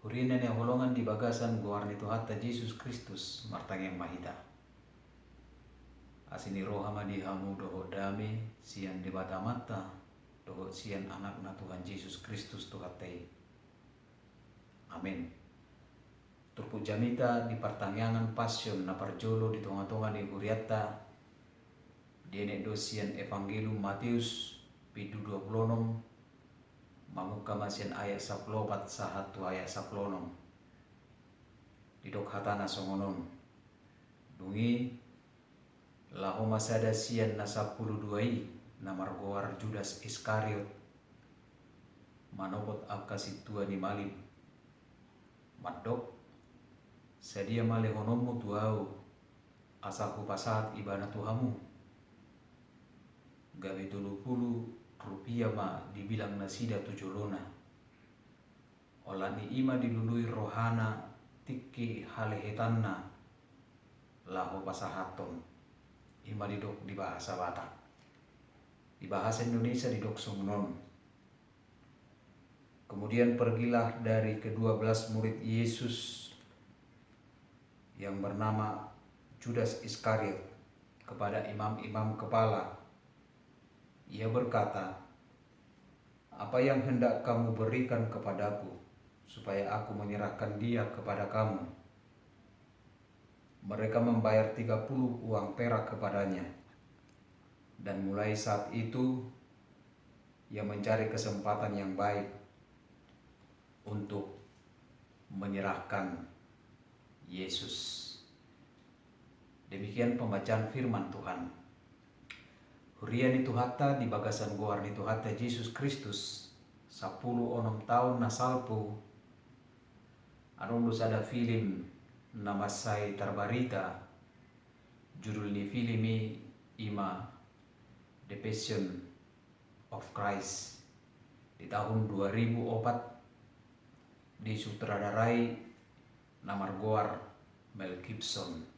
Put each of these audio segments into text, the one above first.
Hurina ni holongan di bagasan guarni Tuhatta Yesus Kristus martangeng mahita. Asini roha madi hamu doho dame sian di bata mata doho sian anakna Tuhan Yesus Kristus Tuhatai. Amin. Turpu jamita di pertangyangan passion na parjolo di tonga-tonga di huriatta diene dosian Evangelium Matius pidu 26 mamuka masian ayat 14 sahatu ayat 16 didok hatana songonon dungi laho masada sian na 12 na margoar Judas Iskariot manobot akasitua ni malim madok sedia male honomu tuau asaku pasahat ibana tuhamu gawe 20 rupiah ma dibilang nasida tujolona olani ima dilului rohana tiki halehetanna laho pasahaton ima didok di bahasa Batak, di bahasa Indonesia didok sungnon. Kemudian pergilah dari ke-12 murid Yesus yang bernama Judas Iskariot kepada imam-imam kepala. Ia berkata, "Apa yang hendak kamu berikan kepadaku supaya aku menyerahkan dia kepada kamu?" Mereka membayar 30 uang perak kepadanya. Dan mulai saat itu ia mencari kesempatan yang baik untuk menyerahkan Yesus. Demikian pembacaan firman Tuhan. Huriani Tuhatta di bagasan goar ni Tuhatta Yesus Kristus 10 onom tahun na salpu anulus ada film nama saya terbarita judul ni filmi ima The Passion of Christ di tahun 2004 disutradarai namargoar Mel Gibson.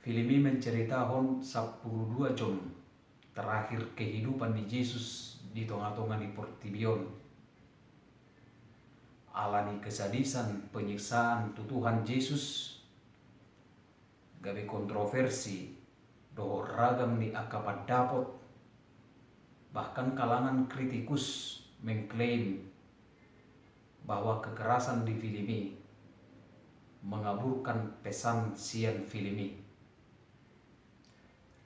Film ini menceritakan 12 jam terakhir kehidupan di Yesus di tengah-tengah di Portibion. Alani kesadisan penyiksaan Tuhan Yesus gawe kontroversi doho ragam di akapat dapot, bahkan kalangan kritikus mengklaim bahwa kekerasan di filmi mengaburkan pesan sian filmi.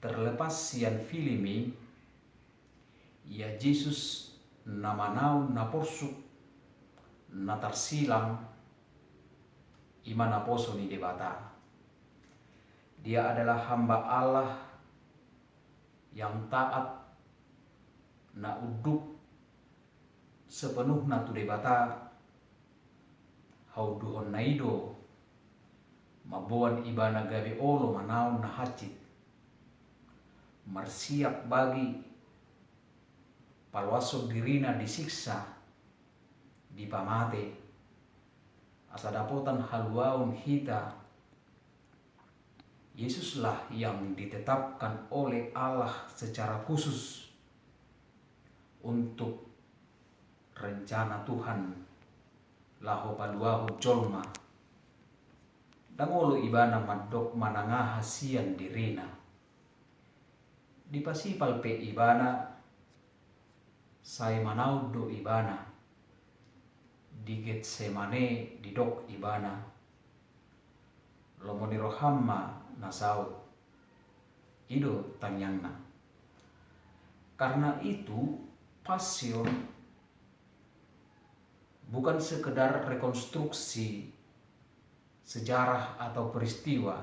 Terlepas sian filmi, ya Yesus namanau naporsuk natarsilang ima naposo ni debata. Dia adalah hamba Allah yang taat na uduk sepenuh na tu debata hauduhon naido mabuan ibana gabi olo manaun na hacit marsiap bagi palwaso dirina disiksa dipamate asadapotan haluaun hita. Yesuslah yang ditetapkan oleh Allah secara khusus untuk rencana Tuhan laho paluahu jolma dangolo ibana madok manangah hasian dirina dipasipal pe ibana sai manaudo ibana di Getsemane didok ibana lomoni rohamma nasau ido tanyangna. Karena itu pasion bukan sekedar rekonstruksi sejarah atau peristiwa,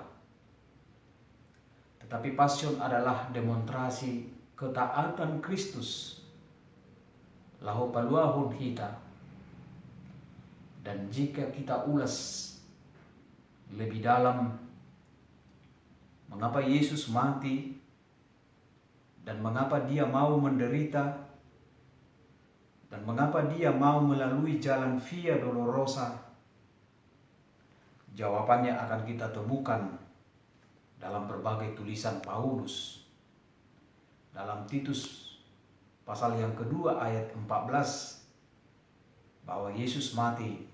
tetapi pasion adalah demonstrasi ketaatan Kristus lahu paluahun hita. Dan jika kita ulas lebih dalam mengapa Yesus mati dan mengapa dia mau menderita dan mengapa dia mau melalui jalan Via Dolorosa, jawabannya akan kita temukan dalam berbagai tulisan Paulus. Dalam Titus pasal yang kedua ayat 14 bahwa Yesus mati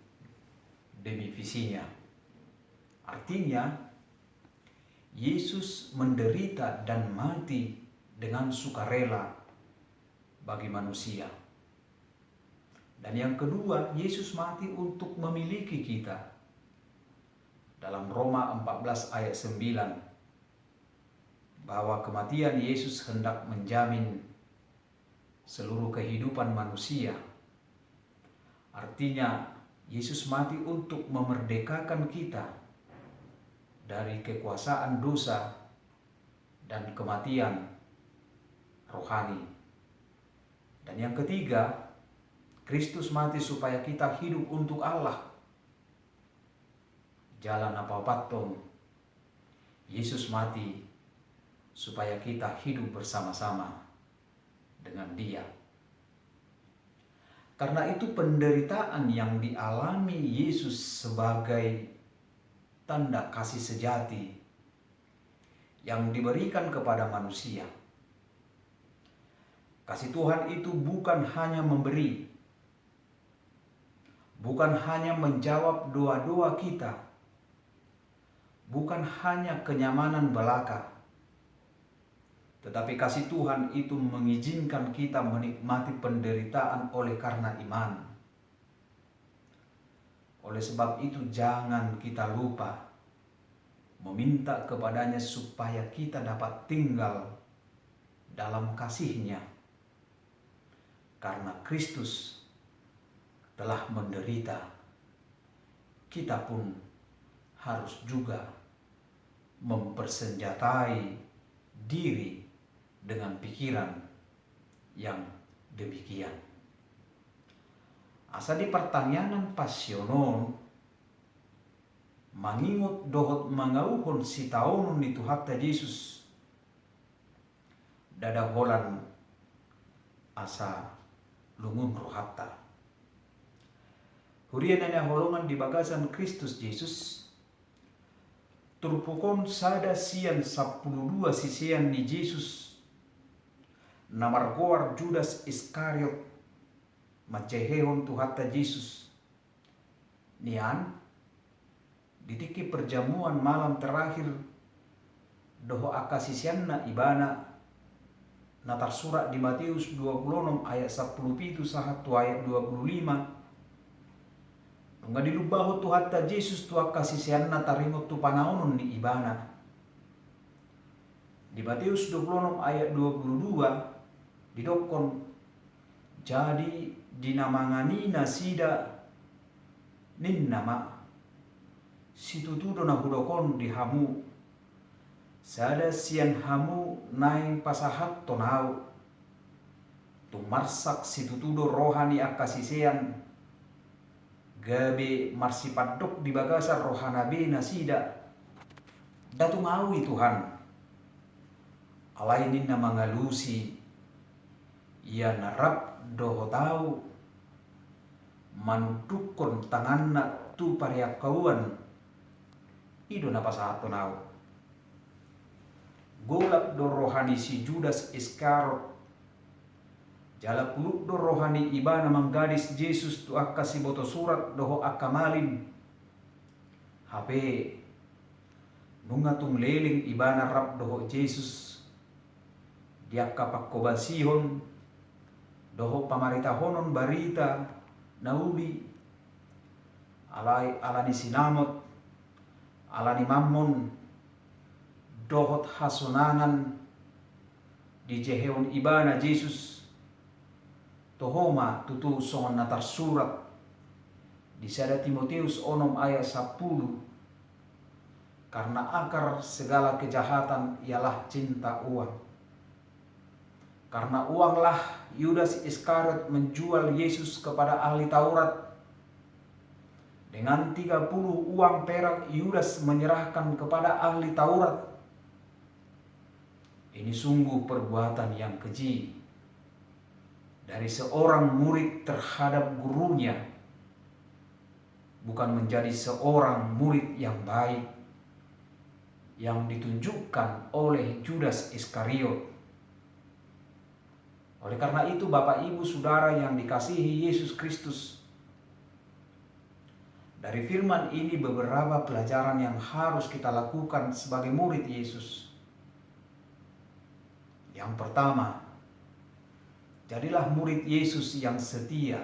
demi visinya. Artinya, Yesus menderita dan mati dengan sukarela bagi manusia. Dan yang kedua, Yesus mati untuk memiliki kita. Dalam Roma 14 ayat 9, bahwa kematian Yesus hendak menjamin seluruh kehidupan manusia. Artinya, Yesus mati untuk memerdekakan kita dari kekuasaan dosa dan kematian rohani. Dan yang ketiga, Kristus mati supaya kita hidup untuk Allah. Jalan apa patong, Yesus mati supaya kita hidup bersama-sama dengan Dia. Karena itu penderitaan yang dialami Yesus sebagai tanda kasih sejati yang diberikan kepada manusia. Kasih Tuhan itu bukan hanya memberi, bukan hanya menjawab doa-doa kita, bukan hanya kenyamanan belaka, tetapi kasih Tuhan itu mengizinkan kita menikmati penderitaan oleh karena iman. Oleh sebab itu jangan kita lupa meminta kepadanya supaya kita dapat tinggal dalam kasih-Nya. Karena Kristus telah menderita, kita pun harus juga mempersenjatai diri dengan pikiran yang demikian. Asa di pertanyaan pasionon mangingot dohot mangauhon si taonon ni Tuhatta Yesus dadaholan asa lungun rohatta. Hurian na holongan di bagasan Kristus Yesus turpukon sada sian 12 sisian ni Yesus namargoar Judas Iskariot macehehon Tuhatta Yesus nian ditiki perjamuan malam terakhir doho akasisianna ibana natar surat di Matius 26 ayat 10 sahat tu ayat 25 nunga dilubaho Tuhatta Yesus tu akasisianna taringot tu panaonon ni ibana. Di Matius 26 ayat 22 didokon jadi dinamanganina sida nin nama situtudo na hudokon di hamu sada sian hamu naing pasahat tonau tumarsak situtudo rohani akasisian gabe marsipadok di bagasa rohanabe nasida datungawi Tuhan alainin na mangalusi ia narap doho tau manukon tanganna tu pariakauan ido na pasahato nau golak do rohani si Judas Iskariot jala puluk do rohani ibana manggadis Yesus tu akka si boto surat doho akka malin hape nunga tung leling ibana rap doho Yesus diakka pakkobasihon doho pamaritahonon barita naudi alani sinamot alani mammon dohot hasunangan di jeheon ibana Yesus tohoma tutu songon natar surat di sada Timotius 6 ayat 10 karena akar segala kejahatan ialah cinta uang. Karena uanglah Yudas Iskariot menjual Yesus kepada ahli Taurat. Dengan 30 uang perak Yudas menyerahkan kepada ahli Taurat. Ini sungguh perbuatan yang keji dari seorang murid terhadap gurunya, bukan menjadi seorang murid yang baik yang ditunjukkan oleh Judas Iskariot. Oleh karena itu Bapak Ibu Saudara yang dikasihi Yesus Kristus, Dari firman ini beberapa pelajaran yang harus kita lakukan sebagai murid Yesus. Yang pertama, jadilah murid Yesus yang setia.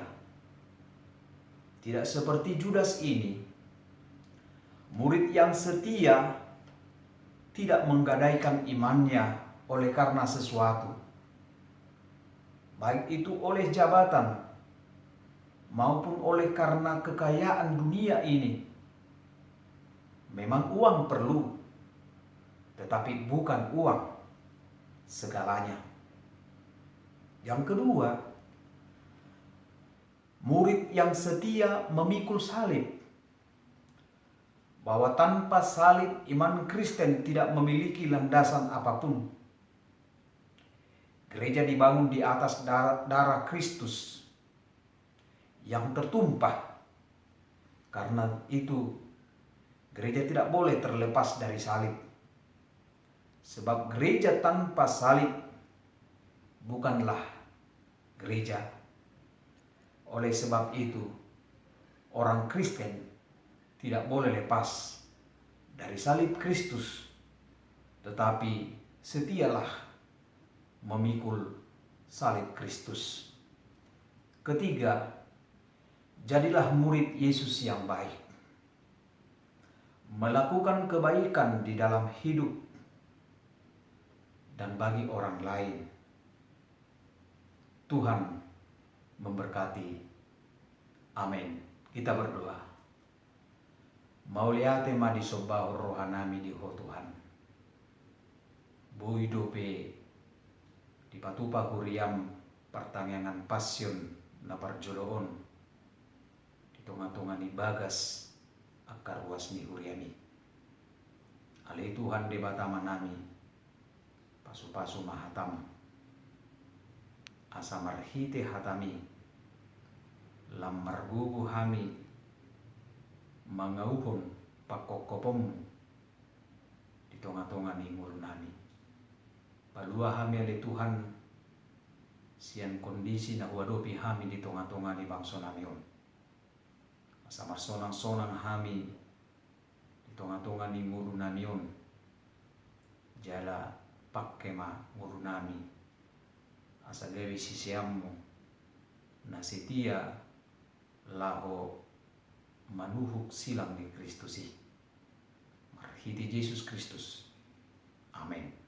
Tidak seperti Judas ini. Murid yang setia tidak menggadaikan imannya oleh karena sesuatu. Baik itu oleh jabatan maupun oleh karena kekayaan dunia ini. Memang uang perlu, tetapi bukan uang segalanya. Yang kedua, murid yang setia memikul salib. Bahwa tanpa salib iman Kristen tidak memiliki landasan apapun. Gereja dibangun di atas darah Kristus yang tertumpah. Karena itu gereja tidak boleh terlepas dari salib. Sebab gereja tanpa salib bukanlah gereja. Oleh sebab itu orang Kristen tidak boleh lepas dari salib Kristus, tetapi setialah memikul salib Kristus. Ketiga, jadilah murid Yesus yang baik. Melakukan kebaikan di dalam hidup dan bagi orang lain. Tuhan memberkati. Amin. Kita berdoa. Mauliate ma di sobahur rohanami di ho Tuhan. Bui dope di patupa kuriam pertanyangan passion na parjoloon. Di tonga-tonga ni bagas akar was ni huriami. Ale Tuhan de batama nami. Pasu-pasu mahatam. Asa marhite hatami. Lam margugu hami. Mangauhon pakokopom di tonga-tonga ni ngulu nami. Palua hami ale Tuhan sian kondisi na wadopi hami di tonga-tonga ni bangso namion. Asa marsonang-sonang hami di tonga-tonga ni ngulu namion. Jala pakkema ngulu nami. Asa gawi sisiammu na setia laho manuhuk silang di Kristusi. Marhiti Yesus Kristus. Amin.